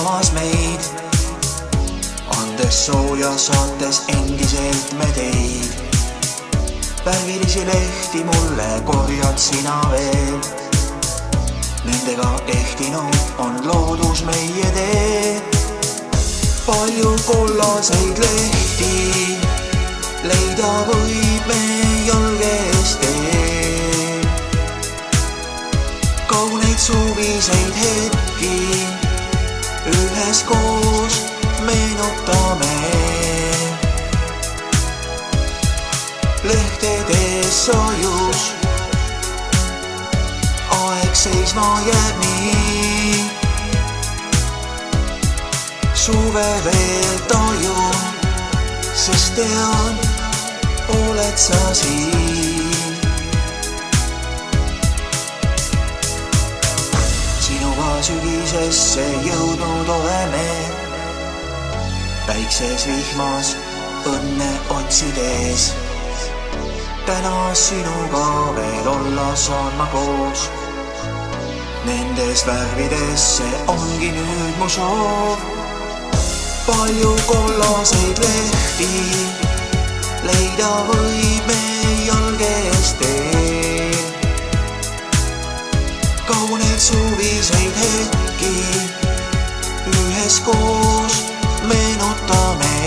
pidamas meid, andes sooja, saates endiselt me teid. Värvilisi lehti mulle korjad sina veel, nendega ehtinud on loodus meie tee. Palju kollaseid lehti leida võib me jalgest teel. Kauneid suviseid hetki üheskoos meenutame. Lehtedes soojus, aeg seisma jääb nii. Suve veel tajun, sest tean, oled sa siin. Sinuga sügisesse jõudnud oleme, päikses vihmas õnne otsides. Täna sinuga veel olla saan ma koos, nendes värvides see ongi nüüd mu soov. Palju kollaseid lehti leida võib me jalgest teel. Kauneid suviseid hetki üheskoos meenutame.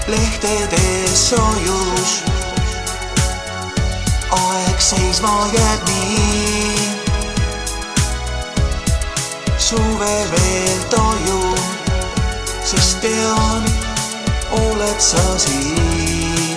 Lehtedes soojus, aeg seisma jääb nii. Suve veel tajun, sest tean, oled sa siin.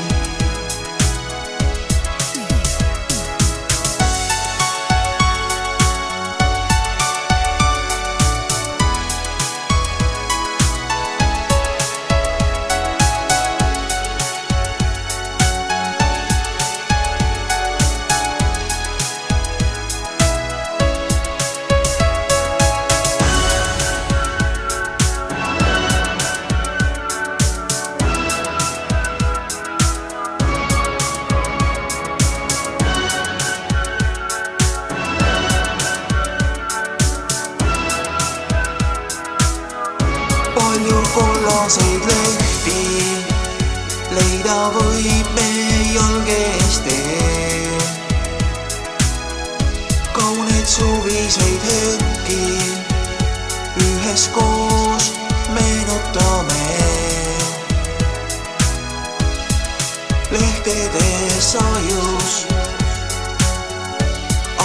Palju kollaseid lehti leida võib me jalgest teel. Kauneid suviseid hetki üheskoos meenutame. Lehtedes sajus,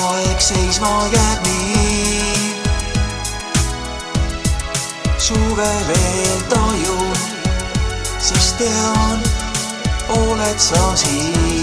aeg seisma jääb nii. Suve veel tajun, sest tean, oled sa siin.